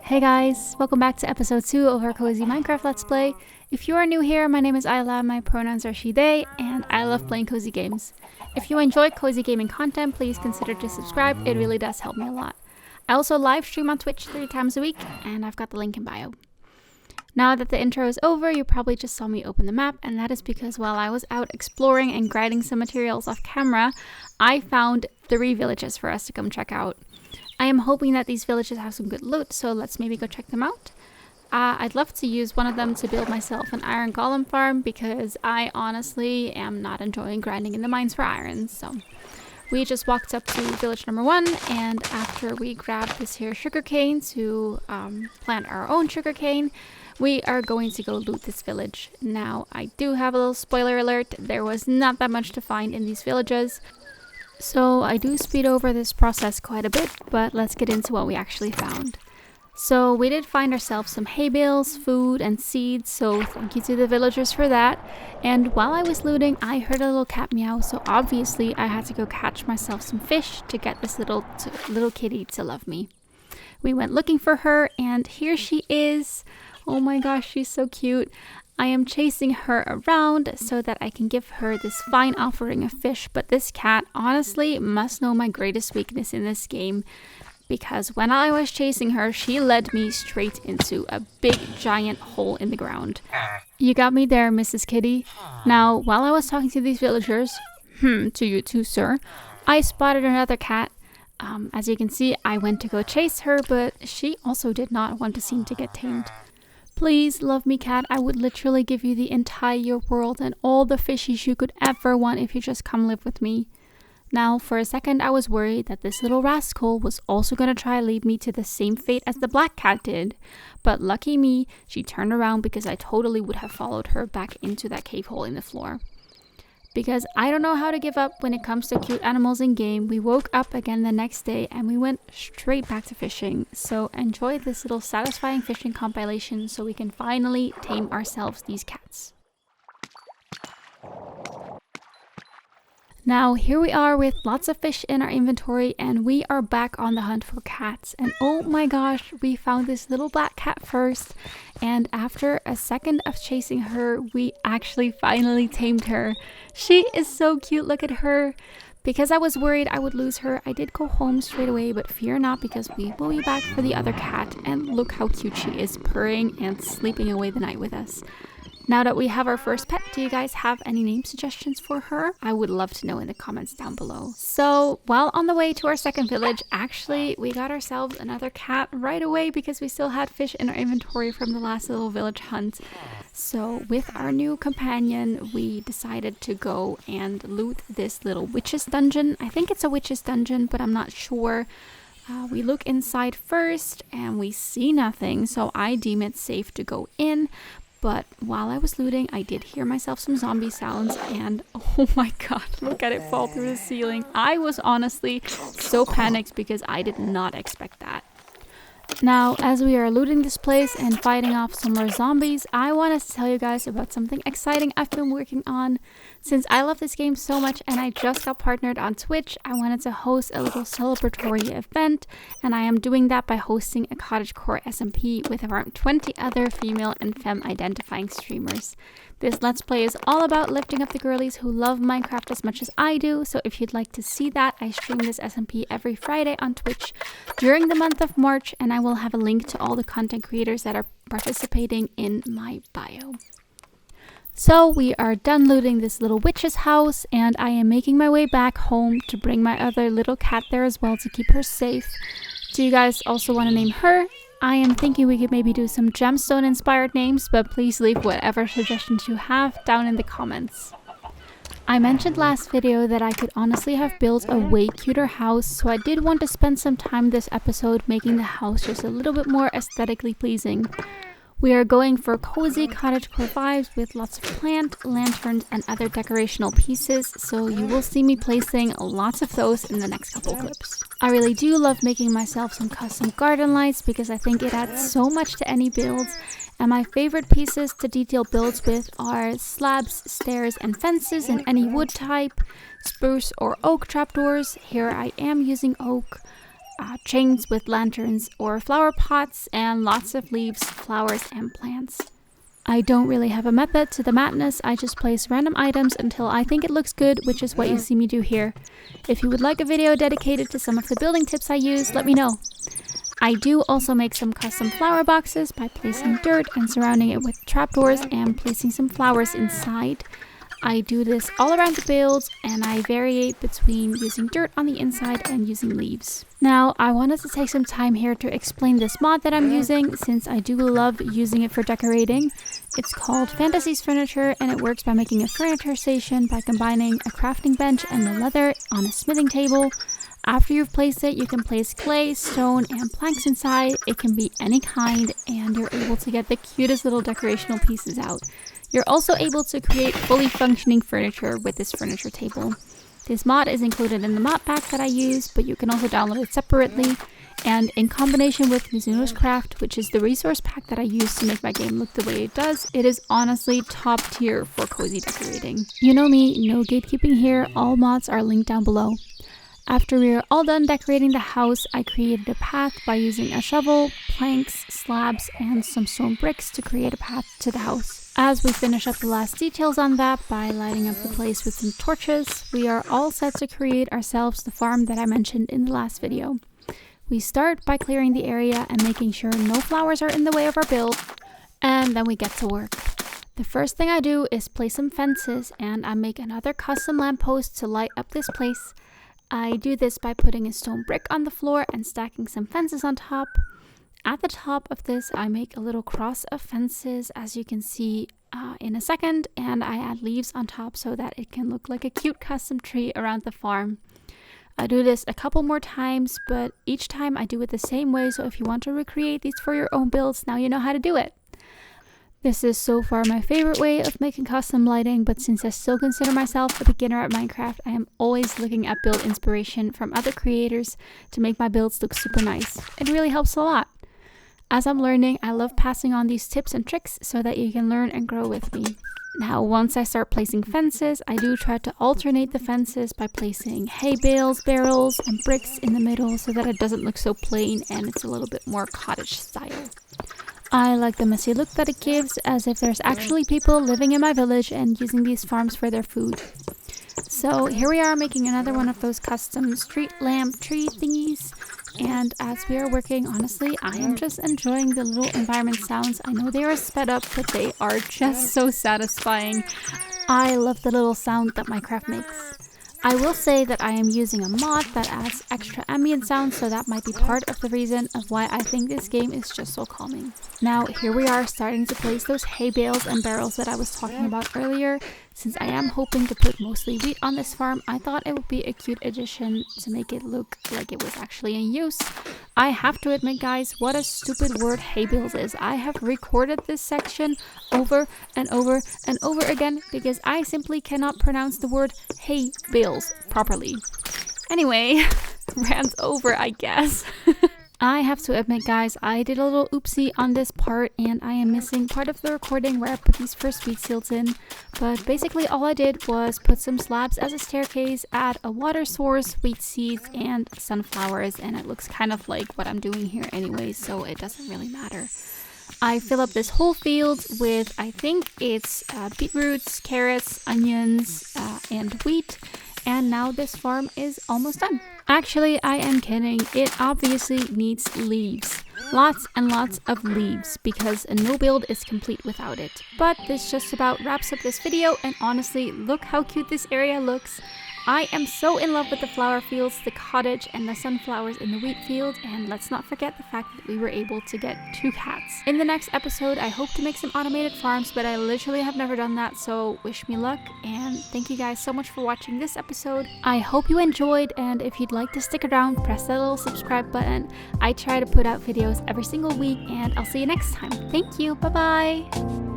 Hey guys, welcome back to episode 2 of our Cozy Minecraft Let's Play. If you are new here, my name is Ayla, my pronouns are she, they, and I love playing cozy games. If you enjoy cozy gaming content, please consider to subscribe, it really does help me a lot. I also live stream on Twitch 3 times a week, and I've got the link in bio. Now that the intro is over, you probably just saw me open the map, and that is because while I was out exploring and grinding some materials off camera, I found 3 villages for us to come check out. I am hoping that these villages have some good loot, so let's maybe go check them out. I'd love to use one of them to build myself an iron golem farm because I honestly am not enjoying grinding in the mines for iron. So we just walked up to village number 1, and after we grabbed this here sugarcane to plant our own sugarcane, we are going to go loot this village. Now, I do have a little spoiler alert, there was not that much to find in these villages. So I do speed over this process quite a bit, but let's get into what we actually found. So we did find ourselves some hay bales, food, and seeds, so thank you to the villagers for that. And while I was looting, I heard a little cat meow, so obviously I had to go catch myself some fish to get this little kitty to love me. We went looking for her, and here she is. Oh my gosh, she's so cute. I am chasing her around so that I can give her this fine offering of fish, but this cat honestly must know my greatest weakness in this game, because when I was chasing her, she led me straight into a big giant hole in the ground. You got me there, Mrs. Kitty. Now, while I was talking to these villagers, to you too, sir, I spotted another cat. As you can see, I went to go chase her, but she also did not want to seem to get tamed. Please, love me cat, I would literally give you the entire world and all the fishies you could ever want if you just come live with me. Now, for a second I was worried that this little rascal was also going to try to lead me to the same fate as the black cat did. But lucky me, she turned around because I totally would have followed her back into that cave hole in the floor. Because I don't know how to give up when it comes to cute animals in game, we woke up again the next day and we went straight back to fishing. So enjoy this little satisfying fishing compilation so we can finally tame ourselves these cats. Now here we are with lots of fish in our inventory, and we are back on the hunt for cats. And oh my gosh, we found this little black cat first, and after a second of chasing her, we actually finally tamed her. She is so cute, look at her. Because I was worried I would lose her, I did go home straight away, but fear not because we will be back for the other cat. And look how cute she is, purring and sleeping away the night with us. Now that we have our first pet, do you guys have any name suggestions for her? I would love to know in the comments down below. So, while on the way to our second village, actually, we got ourselves another cat right away because we still had fish in our inventory from the last little village hunt. So, with our new companion, we decided to go and loot this little witch's dungeon. I think it's a witch's dungeon, but I'm not sure. We look inside first and we see nothing, so I deem it safe to go in. But while I was looting, I did hear myself some zombie sounds, and oh my god, look at it fall through the ceiling. I was honestly so panicked because I did not expect that. Now, as we are looting this place and fighting off some more zombies, I wanted to tell you guys about something exciting I've been working on. Since I love this game so much and I just got partnered on Twitch, I wanted to host a little celebratory event, and I am doing that by hosting a cottagecore SMP with around 20 other female and femme-identifying streamers. This Let's Play is all about lifting up the girlies who love Minecraft as much as I do, so if you'd like to see that, I stream this SMP every Friday on Twitch during the month of March, and I will have a link to all the content creators that are participating in my bio. So we are done looting this little witch's house, and I am making my way back home to bring my other little cat there as well to keep her safe. Do you guys also want to name her? I am thinking we could maybe do some gemstone inspired names, but please leave whatever suggestions you have down in the comments. I mentioned last video that I could honestly have built a way cuter house, so I did want to spend some time this episode making the house just a little bit more aesthetically pleasing. We are going for cozy cottagecore vibes with lots of plant, lanterns, and other decorational pieces, so you will see me placing lots of those in the next couple clips. I really do love making myself some custom garden lights because I think it adds so much to any builds, and my favorite pieces to detail builds with are slabs, stairs, and fences in any wood type, spruce or oak trapdoors. Here I am using oak. chains with lanterns or flower pots and lots of leaves, flowers, and plants. I don't really have a method to the madness, I just place random items until I think it looks good, which is what you see me do here. If you would like a video dedicated to some of the building tips I use, let me know. I do also make some custom flower boxes by placing dirt and surrounding it with trapdoors and placing some flowers inside. I do this all around the build, and I variate between using dirt on the inside and using leaves. Now, I wanted to take some time here to explain this mod that I'm using, since I do love using it for decorating. It's called Fantasy's Furniture, and it works by making a furniture station by combining a crafting bench and the leather on a smithing table. After you've placed it, you can place clay, stone, and planks inside. It can be any kind, and you're able to get the cutest little decorational pieces out. You're also able to create fully functioning furniture with this furniture table. This mod is included in the mod pack that I use, but you can also download it separately. And in combination with Mizuno's Craft, which is the resource pack that I use to make my game look the way it does, it is honestly top tier for cozy decorating. You know me, no gatekeeping here, all mods are linked down below. After we are all done decorating the house, I created a path by using a shovel, planks, slabs, and some stone bricks to create a path to the house. As we finish up the last details on that by lighting up the place with some torches, we are all set to create ourselves the farm that I mentioned in the last video. We start by clearing the area and making sure no flowers are in the way of our build, and then we get to work. The first thing I do is place some fences, and I make another custom lamppost to light up this place. I do this by putting a stone brick on the floor and stacking some fences on top. At the top of this, I make a little cross of fences, as you can see in a second, and I add leaves on top so that it can look like a cute custom tree around the farm. I do this a couple more times, but each time I do it the same way, so if you want to recreate these for your own builds, now you know how to do it. This is so far my favorite way of making custom lighting, but since I still consider myself a beginner at Minecraft, I am always looking at build inspiration from other creators to make my builds look super nice. It really helps a lot. As I'm learning, I love passing on these tips and tricks so that you can learn and grow with me. Now, once I start placing fences, I do try to alternate the fences by placing hay bales, barrels, and bricks in the middle so that it doesn't look so plain and it's a little bit more cottage style. I like the messy look that it gives, as if there's actually people living in my village and using these farms for their food. So here we are making another one of those custom street lamp tree thingies. And as we are working, honestly, I am just enjoying the little environment sounds. I know they are sped up, but they are just so satisfying. I love the little sound that my craft makes. I will say that I am using a mod that adds extra ambient sounds, so that might be part of the reason of why I think this game is just so calming. Now, here we are starting to place those hay bales and barrels that I was talking about earlier. Since I am hoping to put mostly wheat on this farm, I thought it would be a cute addition to make it look like it was actually in use. I have to admit, guys, what a stupid word hay bales is. I have recorded this section over and over and over again because I simply cannot pronounce the word hay bales properly. Anyway, rant over, I guess. I have to admit, guys, I did a little oopsie on this part and I am missing part of the recording where I put these first wheat seeds in. But basically all I did was put some slabs as a staircase, add a water source, wheat seeds, and sunflowers, and it looks kind of like what I'm doing here anyway, so it doesn't really matter. I fill up this whole field with, I think it's beetroots, carrots, onions, and wheat. And now this farm is almost done. Actually, I am kidding. It obviously needs leaves. Lots and lots of leaves, because no build is complete without it. But this just about wraps up this video, and honestly, look how cute this area looks. I am so in love with the flower fields, the cottage, and the sunflowers in the wheat field, and let's not forget the fact that we were able to get 2 cats. In the next episode, I hope to make some automated farms, but I literally have never done that, so wish me luck, and thank you guys so much for watching this episode. I hope you enjoyed, and if you'd like to stick around, press that little subscribe button. I try to put out videos every single week, and I'll see you next time. Thank you, bye-bye!